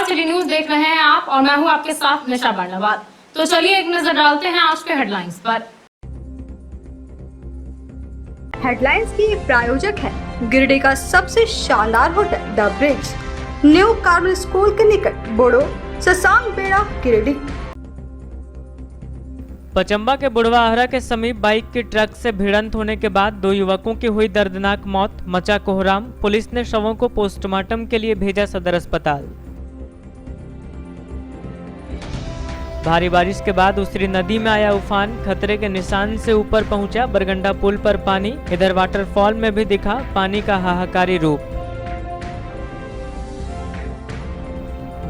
City news देख रहे हैं आप और मैं हूं आपके साथ निशा बर्नवाल। तो चलिए एक नजर डालते हैं आज के हेडलाइंस पर। हेडलाइंस की प्रायोजक है गिरिडीह का सबसे शानदार hotel the bridge, new Carmel school के निकट, बोड़ो ससांग बेड़ा, गिरिडीह। पचंबा के बुढ़वाहरा के समीप बाइक की ट्रक से भिड़ंत होने के बाद 2 युवकों की हुई दर्दनाक मौत, मचा कोहराम। पुलिस ने शवों को पोस्टमार्टम के लिए भेजा सदर अस्पताल। भारी बारिश के बाद उसरी नदी में आया उफान, खतरे के निशान से ऊपर पहुंचा बरगंडा पुल पर पानी। इधर वाटरफॉल में भी दिखा पानी का हाहाकारी रूप।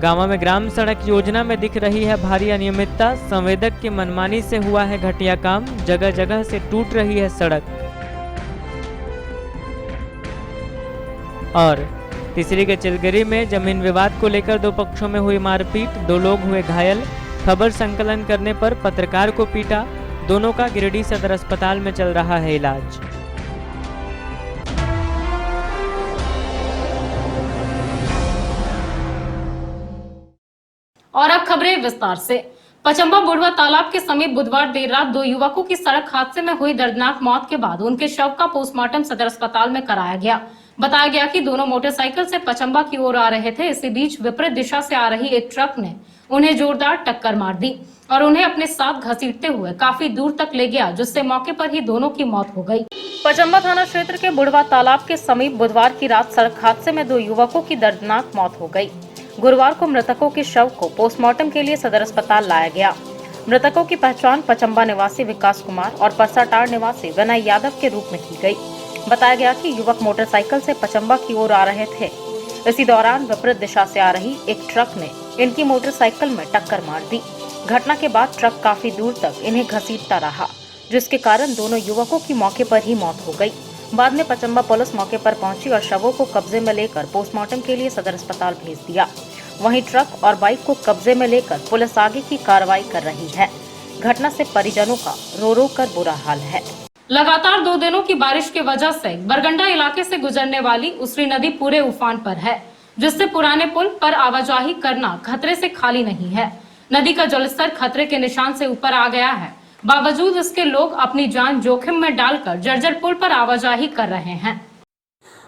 गांव में ग्राम सड़क योजना में दिख रही है भारी अनियमितता, संवेदक की मनमानी से हुआ है घटिया काम, जगह जगह से टूट रही है सड़क। और तीसरी के चिलगरी में जमीन विवाद को लेकर 2 पक्षों में हुई मारपीट, 2 लोग हुए घायल। खबर संकलन करने पर पत्रकार को पीटा, दोनों का गिरिडीह सदर अस्पताल में चल रहा है इलाज। और अब खबरें विस्तार से। पचंबा बुढ़वा तालाब के समीप बुधवार देर रात 2 युवकों की सड़क हादसे में हुई दर्दनाक मौत के बाद उनके शव का पोस्टमार्टम सदर अस्पताल में कराया गया। बताया गया कि दोनों मोटरसाइकिल से पचंबा की ओर आ रहे थे। इसी बीच विपरीत दिशा से आ रही एक ट्रक ने उन्हें जोरदार टक्कर मार दी और उन्हें अपने साथ घसीटते हुए काफी दूर तक ले गया, जिससे मौके पर ही दोनों की मौत हो गई। पचंबा थाना क्षेत्र के बुढ़वा तालाब के समीप बुधवार की रात सड़क हादसे में 2 युवकों की दर्दनाक मौत हो गई। गुरुवार को मृतकों के शव को पोस्टमार्टम के लिए सदर अस्पताल लाया गया। मृतकों की पहचान पचंबा निवासी विकास कुमार और परसाटार निवासी विनय यादव के रूप में की गई। बताया गया कि युवक मोटरसाइकिल से पचंबा की ओर आ रहे थे। इसी दौरान विपरीत दिशा से आ रही एक ट्रक ने इनकी मोटरसाइकिल में टक्कर मार दी। घटना के बाद ट्रक काफी दूर तक इन्हें घसीटता रहा, जिसके कारण दोनों युवकों की मौके पर ही मौत हो गई। बाद में पचंबा पुलिस मौके पर पहुंची और शवों को कब्जे में लेकर पोस्टमार्टम के लिए सदर अस्पताल भेज दिया। वहीं ट्रक और बाइक को कब्जे में लेकर पुलिस आगे की कार्रवाई कर रही है। घटना से परिजनों का रो रो कर बुरा हाल है। लगातार 2 दिनों की बारिश की वजह से बरगंडा इलाके से गुजरने वाली उसरी नदी पूरे उफान पर है, जिससे पुराने पुल पर आवाजाही करना खतरे से खाली नहीं है। नदी का जलस्तर खतरे के निशान से ऊपर आ गया है। बावजूद इसके लोग अपनी जान जोखिम में डालकर जर्जर पुल पर आवाजाही कर रहे हैं।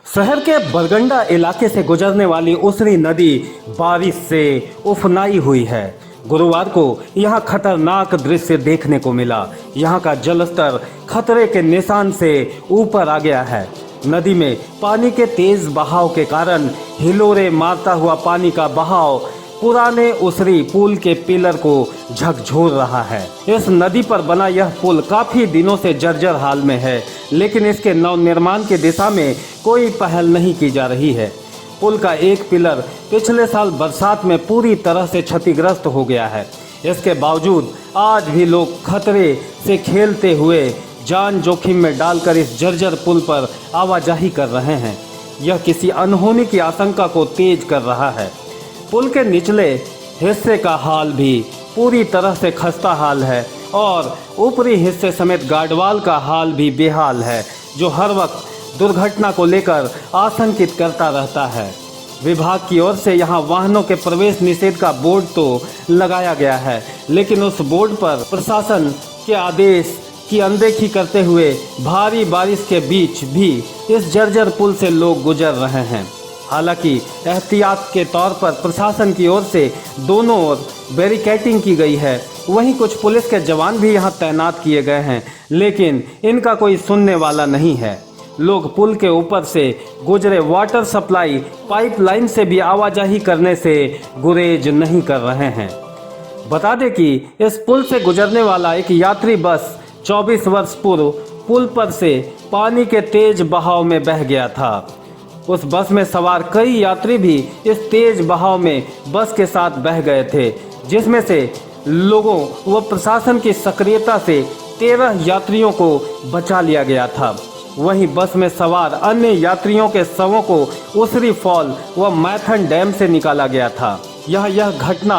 शहर के बरगंडा इलाके से गुजरने वाली उसरी नदी बारिश से उफनाई हुई है। गुरुवार को यहां खतरनाक दृश्य देखने को मिला। यहां का जलस्तर खतरे के निशान से ऊपर आ गया है। नदी में पानी के तेज बहाव के कारण हिलोरे मारता हुआ पानी का बहाव पुराने उसरी पुल के पिलर को झकझोर रहा है। इस नदी पर बना यह पुल काफी दिनों से जर्जर हाल में है, लेकिन इसके नवनिर्माण की दिशा में कोई पहल नहीं की जा रही है। पुल का एक पिलर पिछले साल बरसात में पूरी तरह से क्षतिग्रस्त हो गया है। इसके बावजूद आज भी लोग खतरे से खेलते हुए जान जोखिम में डालकर इस जर्जर पुल पर आवाजाही कर रहे हैं। यह किसी अनहोनी की आशंका को तेज कर रहा है। पुल के निचले हिस्से का हाल भी पूरी तरह से खस्ता हाल है और ऊपरी हिस्से समेत गार्डवाल का हाल भी बेहाल है, जो हर वक्त दुर्घटना को लेकर आशंकित करता रहता है। विभाग की ओर से यहां वाहनों के प्रवेश निषेध का बोर्ड तो लगाया गया है, लेकिन उस बोर्ड पर प्रशासन के आदेश की अनदेखी करते हुए भारी बारिश के बीच भी इस जर्जर पुल से लोग गुजर रहे हैं। हालांकि एहतियात के तौर पर प्रशासन की ओर से दोनों ओर बैरिकेडिंग की गई है। वहीं कुछ पुलिस के जवान भी यहां तैनात किए गए हैं, लेकिन इनका कोई सुनने वाला नहीं है। लोग पुल के ऊपर से गुजरे वाटर सप्लाई पाइपलाइन से भी आवाजाही करने से गुरेज नहीं कर रहे हैं। बता दें कि इस पुल से गुजरने वाला एक यात्री बस 24 वर्ष पूर्व पुल पर से पानी के तेज बहाव में बह गया था। उस बस में सवार कई यात्री भी इस तेज बहाव में बस के साथ बह गए थे, जिसमें से लोगों व प्रशासन की सक्रियता से 13 यात्रियों को बचा लिया गया था। वहीं बस में सवार अन्य यात्रियों के शवों को उसरी फॉल व मैथन डैम से निकाला गया था। यह घटना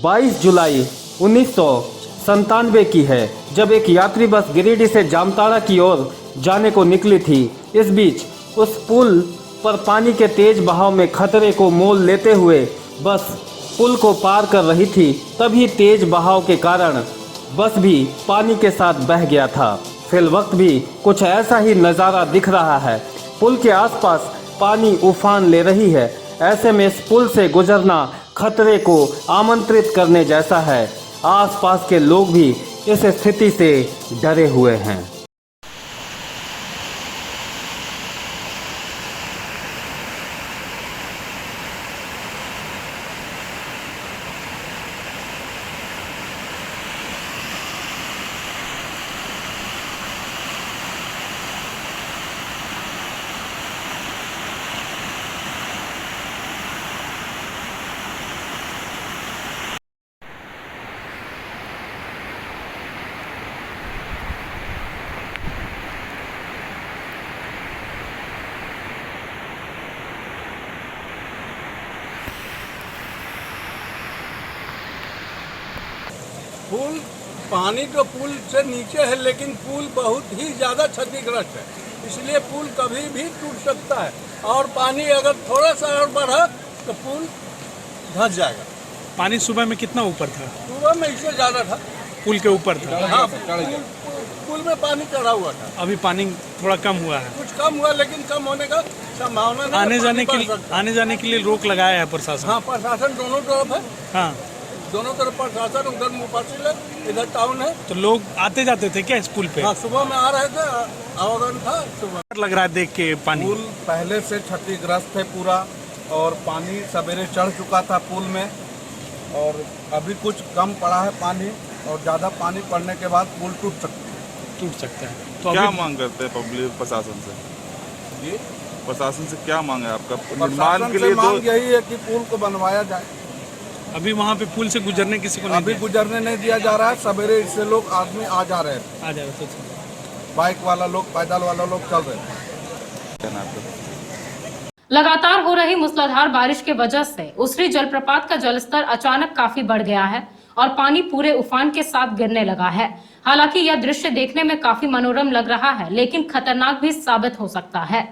22 जुलाई 1997 की है, जब एक यात्री बस गिरिडीह से जामताड़ा की ओर जाने को निकली थी। इस बीच उस पुल पर पानी के तेज बहाव में खतरे को मोल लेते हुए बस पुल को पार कर रही थी तभी तेज बहाव के कारण बस भी पानी के साथ बह गया था। फिल वक्त भी कुछ ऐसा ही नज़ारा दिख रहा है। पुल के आसपास पानी उफान ले रही है। ऐसे में इस पुल से गुजरना खतरे को आमंत्रित करने जैसा है। आसपास के लोग भी इस स्थिति से डरे हुए हैं। पुल पानी तो पुल से नीचे है, लेकिन पुल बहुत ही ज़्यादा क्षतिग्रस्त है, इसलिए पुल कभी भी टूट सकता है। और पानी अगर थोड़ा सा और बढ़ा तो पुल धंस जाएगा। पानी सुबह में कितना ऊपर था? सुबह में इससे ज़्यादा था, पुल के ऊपर था। हाँ, पुल में पानी चढ़ा हुआ था। अभी पानी थोड़ा कम हुआ है। कुछ कम हुआ, लेकिन कम होने का संभावना नहीं। आने जाने के लिए रोक लगाया है प्रशासन। हाँ, प्रशासन दोनों तरफ है। हाँ, दोनों तरफ प्रशासन, उधर मुफासिल है, इधर टाउन है। तो लोग आते जाते थे क्या इस पुल पे? हाँ, सुबह में आ रहे थे, आवागमन था सुबह। लग रहा है देख के पानी। पुल पहले से क्षतिग्रस्त है पूरा, और पानी सवेरे चढ़ चुका था पुल में, और अभी कुछ कम पड़ा है पानी, और ज़्यादा पानी पड़ने के बाद पुल टूट सकता है। तो क्या अभी मांग करते हैं पब्लिक प्रशासन से? जी, प्रशासन से क्या मांग है आपका? निर्माण प्रशासन के से लिए मांग तो यही है कि पुल को बनवाया जाए। अभी वहाँ पे पुल से गुजरने किसी को नहीं अभी दिया? गुजरने नहीं दिया जा रहा है। सवेरे इससे लोग आदमी आ जा रहे हैं, आ जा रहा था। बाइक वाला लोग, पैदल वाला लोग चल रहे हैं। क्या नाम है? लगातार हो रही मूसलाधार बारिश के वजह से उसरी जलप्रपात का जलस्तर अचानक काफी बढ़ गया है और पानी पूरे उफान के साथ गिरने लगा है। हालांकि यह दृश्य देखने में काफी मनोरम लग रहा है, लेकिन खतरनाक भी साबित हो सकता है।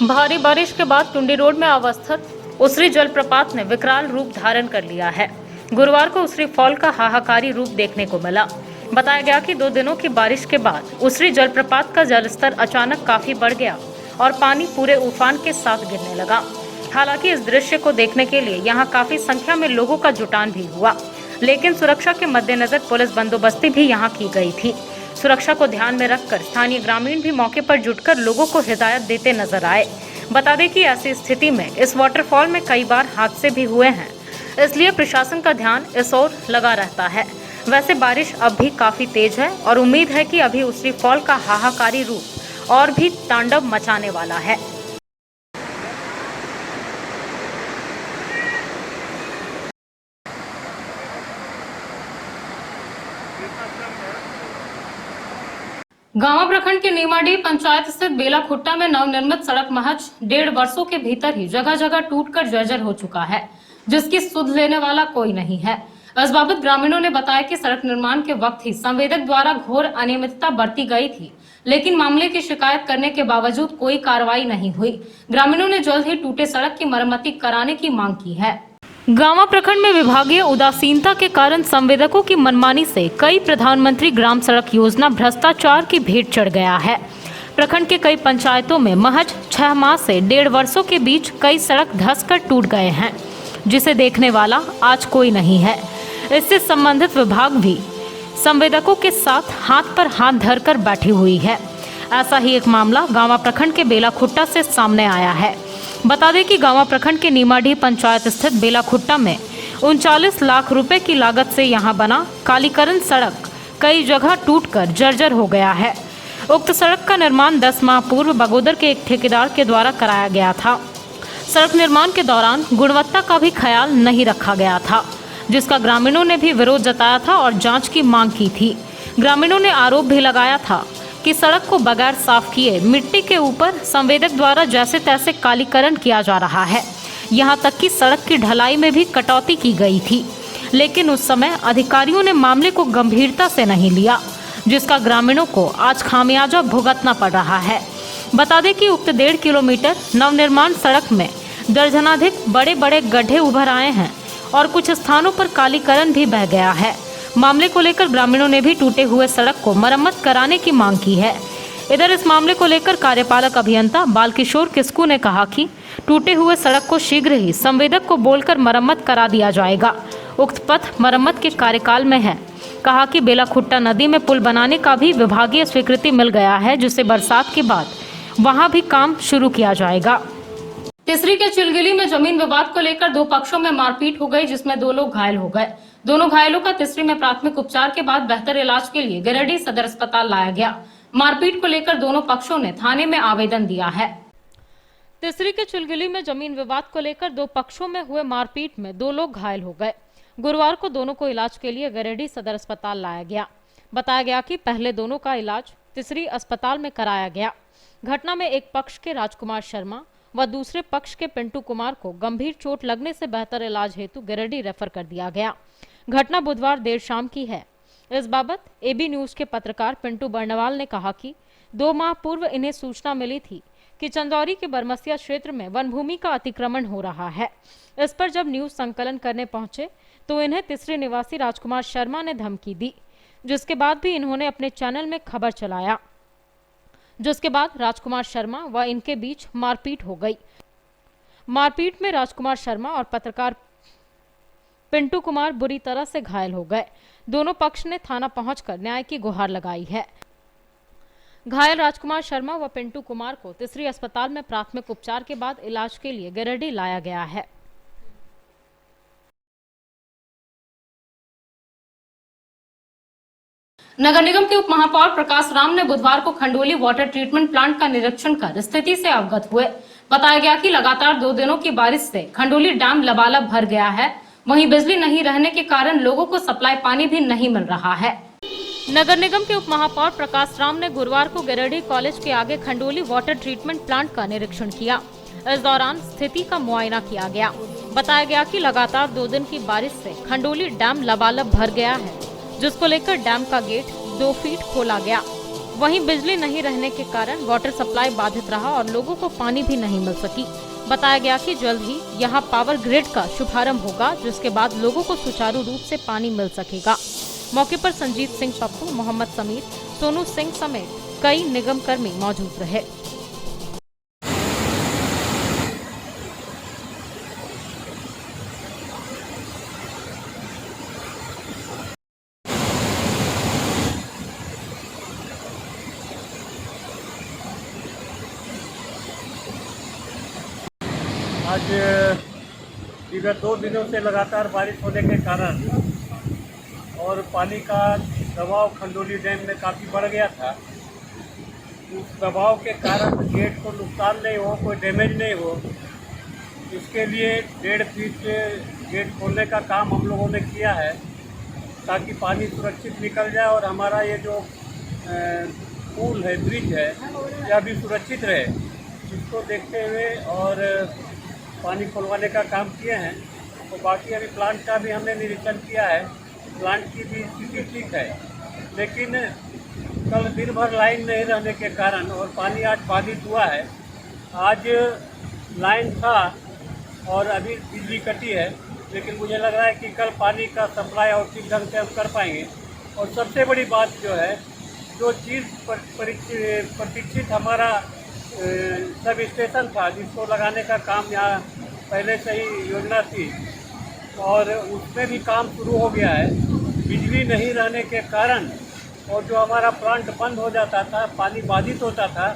भारी बारिश के बाद टुंडी रोड में अवस्थित उसरी जलप्रपात ने विकराल रूप धारण कर लिया है। गुरुवार को उसरी फॉल का हाहाकारी रूप देखने को मिला। बताया गया कि 2 दिनों की बारिश के बाद उसरी जलप्रपात का जलस्तर अचानक काफी बढ़ गया और पानी पूरे उफान के साथ गिरने लगा। हालांकि इस दृश्य को देखने के लिए यहाँ काफी संख्या में लोगों का जुटान भी हुआ, लेकिन सुरक्षा के मद्देनजर पुलिस बंदोबस्ती भी यहाँ की गई थी। सुरक्षा को ध्यान में रखकर स्थानीय ग्रामीण भी मौके पर जुटकर लोगों को हिदायत देते नजर आए। बता दें कि ऐसी स्थिति में इस वाटरफॉल में कई बार हादसे भी हुए हैं, इसलिए प्रशासन का ध्यान इस ओर लगा रहता है। वैसे बारिश अब भी काफी तेज है और उम्मीद है कि अभी उसरी फॉल का हाहाकारी रूप और भी तांडव मचाने वाला है। गांवा प्रखंड के नीमाडीह पंचायत स्थित बेलाखुट्टा में नवनिर्मित सड़क महज 1.5 वर्षों के भीतर ही जगह जगह टूटकर जर्जर हो चुका है, जिसकी सुध लेने वाला कोई नहीं है। इस बाबत ग्रामीणों ने बताया कि सड़क निर्माण के वक्त ही संवेदक द्वारा घोर अनियमितता बरती गई थी, लेकिन मामले की शिकायत करने के बावजूद कोई कार्रवाई नहीं हुई। ग्रामीणों ने जल्द ही टूटे सड़क की मरम्मती कराने की मांग की है। गांवा प्रखंड में विभागीय उदासीनता के कारण संवेदकों की मनमानी से कई प्रधानमंत्री ग्राम सड़क योजना भ्रष्टाचार की भेंट चढ़ गया है। प्रखंड के कई पंचायतों में महज 6 माह से 1.5 वर्षों के बीच कई सड़क धंसकर टूट गए हैं, जिसे देखने वाला आज कोई नहीं है। इससे संबंधित विभाग भी संवेदकों के साथ हाथ पर हाथ धरकर बैठी हुई है। ऐसा ही एक मामला गांवा प्रखंड के बेलाखुट्टा से सामने आया है। बता दें कि गांवा प्रखंड के नीमाडीह पंचायत स्थित बेलाखुट्टा में 39 लाख रुपए की लागत से यहां बना कालीकरण सड़क कई जगह टूटकर जर्जर हो गया है। उक्त सड़क का निर्माण 10 माह पूर्व बगोदर के एक ठेकेदार के द्वारा कराया गया था। सड़क निर्माण के दौरान गुणवत्ता का भी ख्याल नहीं रखा गया था, जिसका ग्रामीणों ने भी विरोध जताया था और जांच की मांग की थी। ग्रामीणों ने आरोप भी लगाया था कि सड़क को बगैर साफ किए मिट्टी के ऊपर संवेदक द्वारा जैसे तैसे कालीकरण किया जा रहा है। यहां तक कि सड़क की ढलाई में भी कटौती की गई थी, लेकिन उस समय अधिकारियों ने मामले को गंभीरता से नहीं लिया, जिसका ग्रामीणों को आज खामियाजा भुगतना पड़ रहा है। बता दें कि उक्त 1.5 किलोमीटर नवनिर्माण सड़क में दर्जनाधिक बड़े बड़े गड्ढे उभर आए हैं और कुछ स्थानों पर कालीकरण भी बह गया है। मामले को लेकर ग्रामीणों ने भी टूटे हुए सड़क को मरम्मत कराने की मांग की है। इधर इस मामले को लेकर कार्यपालक अभियंता बालकिशोर किस्कू ने कहा कि टूटे हुए सड़क को शीघ्र ही संवेदक को बोलकर मरम्मत करा दिया जाएगा। उक्त पथ मरम्मत के कार्यकाल में है। कहा कि बेलाखुट्टा नदी में पुल बनाने का भी विभागीय स्वीकृति मिल गया है, जिससे बरसात के बाद वहां भी काम शुरू किया जाएगा। तिसरी के चिलगिली में जमीन विवाद को लेकर दो पक्षों में मारपीट हो गई, जिसमें 2 लोग घायल हो गए। दोनों घायलों का तिसरी में प्राथमिक उपचार के बाद बेहतर इलाज के लिए गिरिडीह सदर अस्पताल लाया गया। मारपीट को लेकर दोनों पक्षों ने थाने में आवेदन दिया है। तिसरी के चिलगिली में जमीन विवाद को लेकर 2 पक्षों में हुए मारपीट में 2 लोग घायल हो गए। गुरुवार को दोनों को इलाज के लिए गिरिडीह सदर अस्पताल लाया गया। बताया गया कि पहले दोनों का इलाज तिसरी अस्पताल में कराया गया। घटना में एक पक्ष के राजकुमार शर्मा व दूसरे पक्ष के पिंटू कुमार को गंभीर चोट लगने से बेहतर इलाज हेतु गिरिडीह रेफर कर दिया गया। घटना बुधवार देर शाम की है। इस बाबत एबी न्यूज के पत्रकार पिंटू बर्नवाल ने कहा कि 2 माह पूर्व इन्हें सूचना मिली थी कि चंदौरी के बरमसिया क्षेत्र में वन भूमि का अतिक्रमण हो रहा है। इस पर जब न्यूज संकलन करने पहुंचे तो इन्हें तिसरी निवासी राजकुमार शर्मा ने धमकी दी, जिसके बाद भी इन्होंने अपने चैनल में खबर चलाया, जिसके बाद राजकुमार शर्मा व इनके बीच मारपीट हो गई। मारपीट में राजकुमार शर्मा और पत्रकार पिंटू कुमार बुरी तरह से घायल हो गए। दोनों पक्ष ने थाना पहुंचकर न्याय की गुहार लगाई है। घायल राजकुमार शर्मा व पिंटू कुमार को तिसरी अस्पताल में प्राथमिक उपचार के बाद इलाज के लिए गिरिडीह लाया गया है। नगर निगम के उप महापौर प्रकाश राम ने बुधवार को खंडोली वाटर ट्रीटमेंट प्लांट का निरीक्षण कर स्थिति से अवगत हुए। बताया गया कि लगातार 2 दिनों की बारिश से खंडोली डैम लबालब भर गया है। वहीं बिजली नहीं रहने के कारण लोगों को सप्लाई पानी भी नहीं मिल रहा है। नगर निगम के उप महापौर प्रकाश राम ने गुरुवार को गिरिडीह कॉलेज के आगे खंडोली वाटर ट्रीटमेंट प्लांट का निरीक्षण किया। इस दौरान स्थिति का मुआयना किया गया। बताया गया कि लगातार 2 दिन की बारिश से खंडोली डैम लबालब भर गया है, जिसको लेकर डैम का गेट 2 फीट खोला गया। वहीं बिजली नहीं रहने के कारण वाटर सप्लाई बाधित रहा और लोगों को पानी भी नहीं मिल सकी। बताया गया कि जल्द ही यहां पावर ग्रिड का शुभारंभ होगा, जिसके बाद लोगों को सुचारू रूप से पानी मिल सकेगा। मौके पर संजीत सिंह पप्पू, मोहम्मद समीर, सोनू सिंह समेत कई निगम कर्मी मौजूद रहे। आज विगत 2 दिनों से लगातार बारिश होने के कारण और पानी का दबाव खंडोली डैम में काफ़ी बढ़ गया था। उस दबाव के कारण गेट को नुकसान नहीं हो, कोई डैमेज नहीं हो, इसके लिए 1.5 फीट गेट खोलने का काम हम लोगों ने किया है, ताकि पानी सुरक्षित निकल जाए और हमारा ये जो पुल है, ब्रिज है, यह भी सुरक्षित रहे। इसको देखते हुए और पानी खुलवाने का काम किए हैं। तो बाकी अभी प्लांट का भी हमने निरीक्षण किया है। प्लांट की भी स्थिति ठीक है, लेकिन कल दिन भर लाइन नहीं रहने के कारण और पानी आज बाधित हुआ है। आज लाइन था और अभी बिजली कटी है, लेकिन मुझे लग रहा है कि कल पानी का सप्लाई और ठीक ढंग से हम कर पाएंगे। और सबसे बड़ी बात जो है, जो चीज़ प्रतीक्षित हमारा सब स्टेशन था, जिसको लगाने का काम यहाँ पहले से ही योजना थी और उसमें भी काम शुरू हो गया है। बिजली नहीं रहने के कारण और जो हमारा प्लांट बंद हो जाता था, पानी बाधित होता था,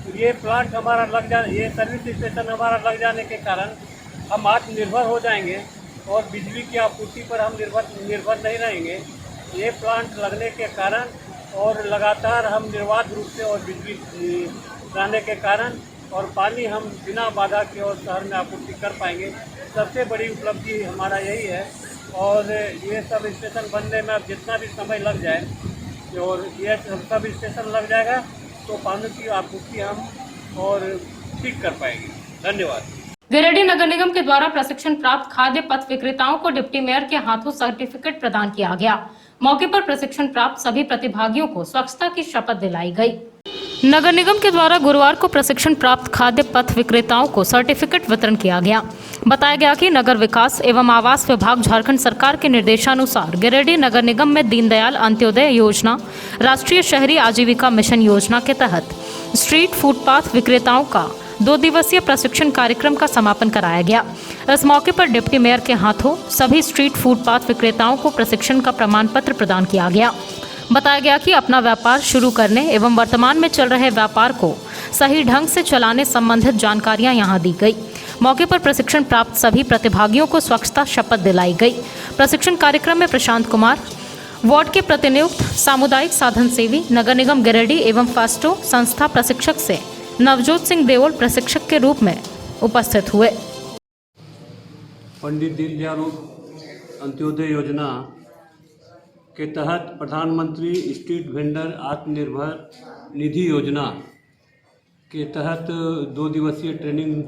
तो ये प्लांट हमारा लग जाने, ये सर्विस स्टेशन हमारा लग जाने के कारण हम आत्मनिर्भर हो जाएंगे और बिजली की आपूर्ति पर हम निर्भर नहीं रहेंगे। ये प्लांट लगने के कारण और लगातार हम निर्बाध रूप से और बिजली रहने के कारण और पानी हम बिना बाधा के और शहर में आपूर्ति कर पाएंगे। सबसे बड़ी उपलब्धि हमारा यही है। और ये सब स्टेशन बनने में अब जितना भी समय लग जाए और ये सब स्टेशन लग जाएगा तो पानी की आपूर्ति हम और ठीक कर पाएंगे। धन्यवाद। गिरिडीह नगर निगम के द्वारा प्रशिक्षण प्राप्त खाद्य पथ विक्रेताओं को डिप्टी मेयर के हाथों सर्टिफिकेट प्रदान किया गया। मौके पर प्रशिक्षण प्राप्त सभी प्रतिभागियों को स्वच्छता की शपथ दिलाई गई। नगर निगम के द्वारा गुरुवार को प्रशिक्षण प्राप्त खाद्य पथ विक्रेताओं को सर्टिफिकेट वितरण किया गया। बताया गया कि नगर विकास एवं आवास विभाग झारखंड सरकार के निर्देशानुसार गिरिडीह नगर निगम में दीनदयाल अंत्योदय योजना, राष्ट्रीय शहरी आजीविका मिशन योजना के तहत स्ट्रीट फुटपाथ विक्रेताओं का 2 दिवसीय प्रशिक्षण कार्यक्रम का समापन कराया गया। इस मौके पर डिप्टी मेयर के हाथों सभी स्ट्रीट फुटपाथ विक्रेताओं को प्रशिक्षण का प्रमाण पत्र प्रदान किया गया। बताया गया कि अपना व्यापार शुरू करने एवं वर्तमान में चल रहे व्यापार को सही ढंग से चलाने संबंधित जानकारियां यहां दी गई। मौके पर प्रशिक्षण प्राप्त सभी प्रतिभागियों को स्वच्छता शपथ दिलाई गई। प्रशिक्षण कार्यक्रम में प्रशांत कुमार, वार्ड के प्रतिनियुक्त सामुदायिक साधन सेवी, नगर निगम गिरिडीह एवं फास्टो संस्था प्रशिक्षक से नवजोत सिंह देओल प्रशिक्षक के रूप में उपस्थित हुए। पंडित दीनदयाल अंत्योदय योजना के तहत प्रधानमंत्री स्ट्रीट वेंडर आत्मनिर्भर निधि योजना के तहत 2 दिवसीय ट्रेनिंग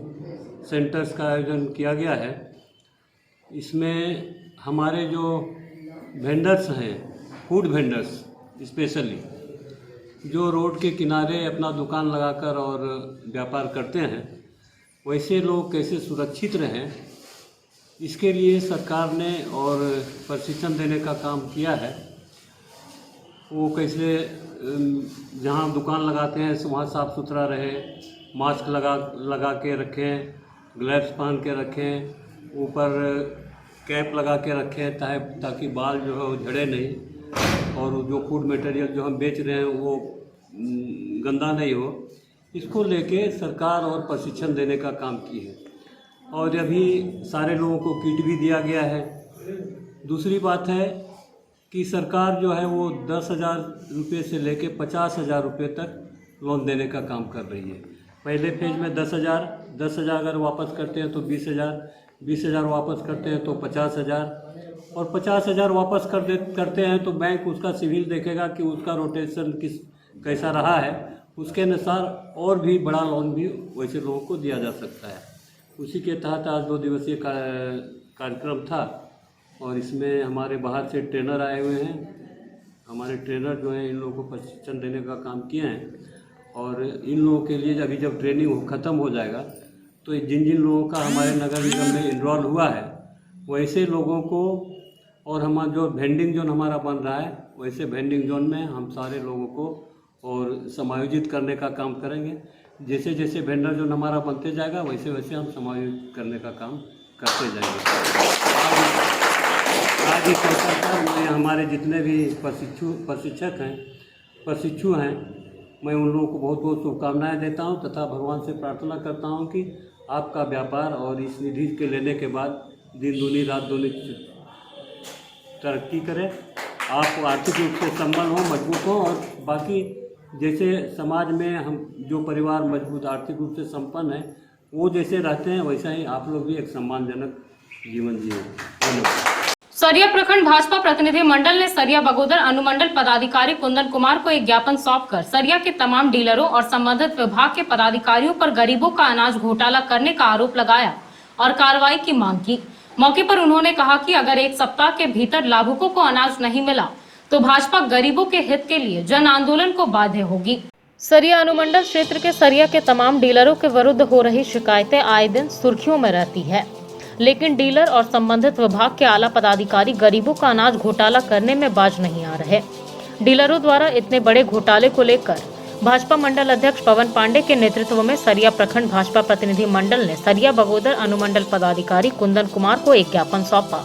सेंटर्स का आयोजन किया गया है। इसमें हमारे जो वेंडर्स हैं, फूड वेंडर्स स्पेशली, जो रोड के किनारे अपना दुकान लगाकर और व्यापार करते हैं, वैसे लोग कैसे सुरक्षित रहें, इसके लिए सरकार ने और प्रशिक्षण देने का काम किया है। वो कैसे जहाँ दुकान लगाते हैं वहाँ साफ़ सुथरा रहे, मास्क लगा के रखें, ग्लव्स पहन के रखें, ऊपर कैप लगा के रखें ताकि बाल जो है वो झड़े नहीं, और जो फूड मटेरियल जो हम बेच रहे हैं वो गंदा नहीं हो। इसको लेके सरकार और प्रशिक्षण देने का काम की है, और अभी सारे लोगों को किट भी दिया गया है। दूसरी बात है कि सरकार जो है वो 10,000 रुपये से लेके 50,000 रुपये तक लोन देने का काम कर रही है। पहले फेज में 10,000 अगर वापस करते हैं तो 20,000 वापस करते हैं तो 50,000, और 50,000 वापस करते हैं तो बैंक उसका सिविल देखेगा कि उसका रोटेशन कैसा रहा है, उसके अनुसार और भी बड़ा लोन भी वैसे लोगों को दिया जा सकता है। उसी के तहत आज 2 दिवसीय कार्यक्रम था, और इसमें हमारे बाहर से ट्रेनर आए हुए हैं। हमारे ट्रेनर जो हैं इन लोगों को प्रशिक्षण देने का काम किए हैं, और इन लोगों के लिए अभी जब ट्रेनिंग ख़त्म हो जाएगा तो जिन लोगों का हमारे नगर निगम में इनरोल हुआ है वैसे लोगों को, और हमारा जो वेंडिंग जोन हमारा बन रहा है वैसे वेंडिंग जोन में हम सारे लोगों को और समायोजित करने का काम करेंगे। जैसे जैसे वेंडर जोन हमारा बनते जाएगा वैसे वैसे हम समायोजित करने का काम करते जाएंगे। आज इस अवसर पर मैं हमारे जितने भी प्रशिक्षु हैं, मैं उन लोगों को बहुत बहुत शुभकामनाएं देता हूं, तथा भगवान से प्रार्थना करता हूं कि आपका व्यापार और इस निधि के लेने के बाद दिन दूनी रात दूनी तरक्की करे, आप आर्थिक रूप से संबल हो, मजबूत हो, और बाकी जैसे समाज में हम जो परिवार मजबूत आर्थिक रूप से संपन्न है वो जैसे रहते हैं वैसा ही आप लोग भी एक सम्मानजनक जीवन जिए। धन्यवाद। सरिया प्रखंड भाजपा प्रतिनिधि मंडल ने सरिया बगोदर अनुमंडल पदाधिकारी कुंदन कुमार को एक ज्ञापन सौंपकर सरिया के तमाम डीलरों और संबंधित विभाग के पदाधिकारियों पर गरीबों का अनाज घोटाला करने का आरोप लगाया और कार्रवाई की मांग की। मौके पर उन्होंने कहा कि अगर 1 सप्ताह के भीतर लाभुकों को अनाज नहीं मिला तो भाजपा गरीबों के हित के लिए जन आंदोलन को बाध्य होगी। सरिया अनुमंडल क्षेत्र के सरिया के तमाम डीलरों के विरुद्ध हो रही शिकायतें आए दिन सुर्खियों में रहती है, लेकिन डीलर और संबंधित विभाग के आला पदाधिकारी गरीबों का अनाज घोटाला करने में बाज नहीं आ रहे। डीलरों द्वारा इतने बड़े घोटाले को लेकर भाजपा मंडल अध्यक्ष पवन पांडे के नेतृत्व में सरिया प्रखंड भाजपा प्रतिनिधि मंडल ने सरिया बगोदर अनुमंडल पदाधिकारी कुंदन कुमार को एक ज्ञापन सौंपा,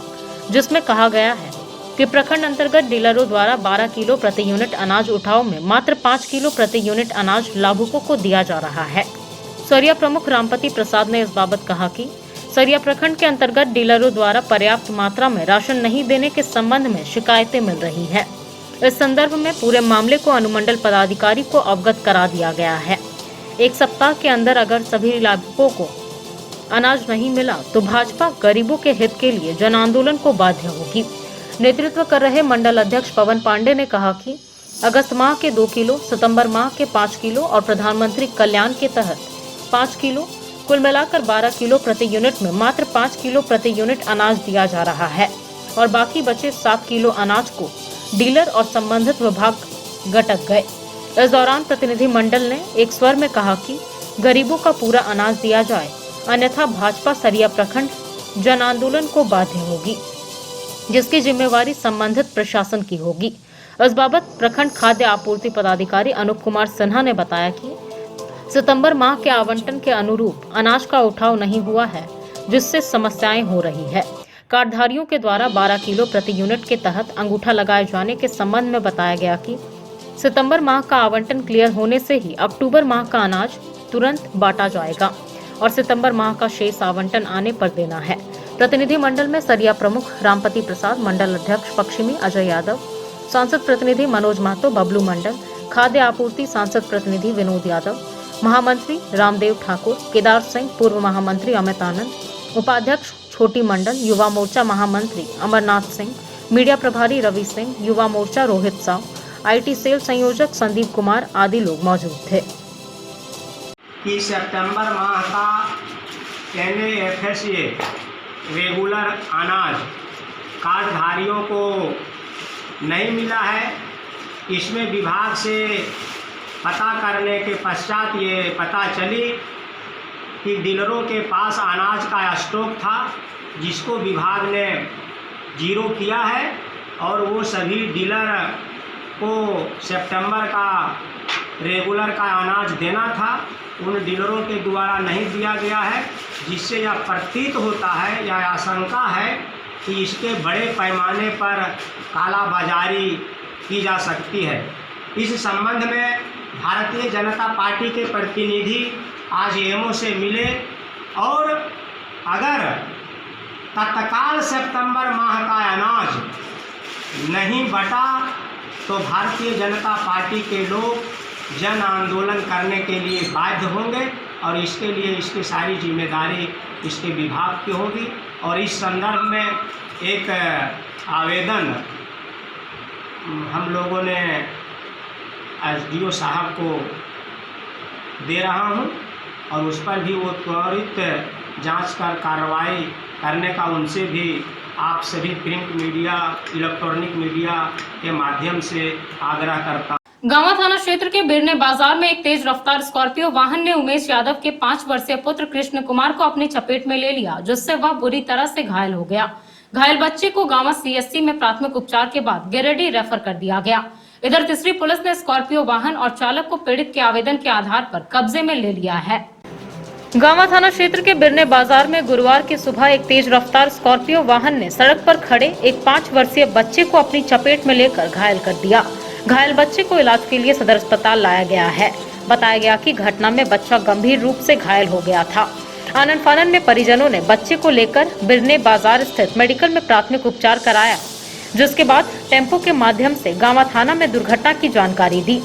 जिसमें कहा गया है कि प्रखंड अंतर्गत डीलरों द्वारा 12 किलो प्रति यूनिट अनाज उठाव में मात्र 5 किलो प्रति यूनिट अनाज लाभुकों को दिया जा रहा है। सरिया प्रमुख रामपति प्रसाद ने इस बाबत कहा कि सरिया प्रखंड के अंतर्गत डीलरों द्वारा पर्याप्त मात्रा में राशन नहीं देने के संबंध में शिकायतें मिल रही है। इस संदर्भ में पूरे मामले को अनुमंडल पदाधिकारी को अवगत करा दिया गया है। 1 सप्ताह के अंदर अगर सभी लाभुकों को अनाज नहीं मिला तो भाजपा गरीबों के हित के लिए जन आंदोलन को बाध्य होगी। नेतृत्व कर रहे मंडल अध्यक्ष पवन पांडे ने कहा कि अगस्त माह के 2 किलो, सितंबर माह के 5 किलो और प्रधानमंत्री कल्याण के तहत 5 किलो, कुल मिलाकर 12 किलो प्रति यूनिट में मात्र 5 किलो प्रति यूनिट अनाज दिया जा रहा है, और बाकी बचे 7 किलो अनाज को डीलर और संबंधित विभाग गटक गए। इस दौरान प्रतिनिधि मंडल ने एक स्वर में कहा कि गरीबों का पूरा अनाज दिया जाए अन्यथा भाजपा सरिया प्रखंड जन आंदोलन को बाध्य होगी, जिसकी जिम्मेवारी संबंधित प्रशासन की होगी। इस बाबत प्रखंड खाद्य आपूर्ति पदाधिकारी अनूप कुमार सिन्हा ने बताया कि सितंबर माह के आवंटन के अनुरूप अनाज का उठाव नहीं हुआ है, जिससे समस्याएं हो रही है। कार्डधारियों के द्वारा 12 किलो प्रति यूनिट के तहत अंगूठा लगाए जाने के संबंध में बताया गया कि सितंबर माह का आवंटन क्लियर होने से ही अक्टूबर माह का अनाज तुरंत बांटा जाएगा और सितंबर माह का शेष आवंटन आने पर देना है। प्रतिनिधि मंडल में सरिया प्रमुख रामपति प्रसाद, मंडल अध्यक्ष पश्चिमी अजय यादव, सांसद प्रतिनिधि मनोज महतो, बबलू मंडल, खाद्य आपूर्ति सांसद प्रतिनिधि विनोद यादव, महामंत्री रामदेव ठाकुर, केदार सिंह, पूर्व महामंत्री अमित आनंद, उपाध्यक्ष छोटी मंडल, युवा मोर्चा महामंत्री अमरनाथ सिंह, मीडिया प्रभारी रवि सिंह, युवा मोर्चा रोहित साव, आईटी सेल संयोजक संदीप कुमार आदि लोग मौजूद थे। कि सितंबर माह का NAFSA रेगुलर अनाज कार्डधारियों को नहीं मिला है। इसमें विभाग से पता करने के पश्चात ये पता चली कि डीलरों के पास अनाज का स्टॉक था, जिसको विभाग ने जीरो किया है और वो सभी डीलर को सितंबर का रेगुलर का अनाज देना था, उन डीलरों के द्वारा नहीं दिया गया है, जिससे यह प्रतीत होता है या आशंका है कि इसके बड़े पैमाने पर कालाबाजारी की जा सकती है। इस संबंध में भारतीय जनता पार्टी के प्रतिनिधि आज एमओ से मिले और अगर तत्काल सितंबर माह का अनाज नहीं बटा तो भारतीय जनता पार्टी के लोग जन आंदोलन करने के लिए बाध्य होंगे और इसके लिए इसकी सारी जिम्मेदारी इसके विभाग की होगी। और इस संदर्भ में एक आवेदन हम लोगों ने SDO साहब को दे रहा हूं और उस पर भी वो त्वरित जांच कर कार्रवाई करने का उनसे भी आप सभी प्रिंट मीडिया, इलेक्ट्रॉनिक मीडिया के माध्यम से आग्रह करता हूं। गांवा थाना क्षेत्र के बिरने बाजार में एक तेज रफ्तार स्कॉर्पियो वाहन ने उमेश यादव के 5 वर्षीय पुत्र कृष्ण कुमार को अपनी चपेट में ले लिया, जिससे वह बुरी तरह से घायल हो गया। घायल बच्चे को गांवा CSC में प्राथमिक उपचार के बाद गिरिडीह रेफर कर दिया गया। इधर तीसरी पुलिस ने स्कॉर्पियो वाहन और चालक को पीड़ित के आवेदन के आधार पर कब्जे में ले लिया है। गांवा थाना क्षेत्र के बिरने बाजार में गुरुवार की सुबह एक तेज रफ्तार स्कॉर्पियो वाहन ने सड़क पर खड़े एक 5 वर्षीय बच्चे को अपनी चपेट में लेकर घायल कर दिया। घायल बच्चे को इलाज के लिए सदर अस्पताल लाया गया है। बताया गया कि घटना में बच्चा गंभीर रूप से घायल हो गया था। आनन फानन में परिजनों ने बच्चे को लेकर बिरने बाजार स्थित मेडिकल में प्राथमिक उपचार कराया, जिसके बाद टेम्पो के माध्यम से गांवा थाना में दुर्घटना की जानकारी दी,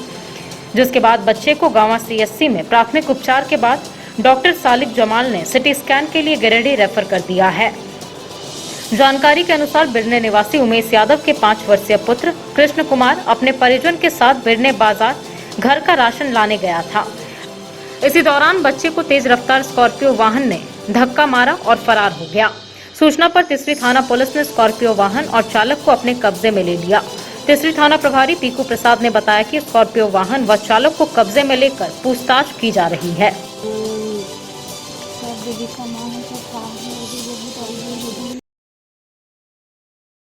जिसके बाद बच्चे को गांवा CSC में प्राथमिक उपचार के बाद डॉक्टर सालिक जमाल ने सिटी स्कैन के लिए गिरिडीह रेफर कर दिया है। जानकारी के अनुसार बिरने निवासी उमेश यादव के 5 वर्षीय पुत्र कृष्ण कुमार अपने परिजन के साथ बिरने बाजार घर का राशन लाने गया था। इसी दौरान बच्चे को तेज रफ्तार स्कॉर्पियो वाहन ने धक्का मारा और फरार हो गया। सूचना पर तीसरी थाना पुलिस ने स्कॉर्पियो वाहन और चालक को अपने कब्जे में ले लिया। तीसरी थाना प्रभारी पीकू प्रसाद ने बताया कि स्कॉर्पियो वाहन व चालक को कब्जे में लेकर पूछताछ की जा रही है।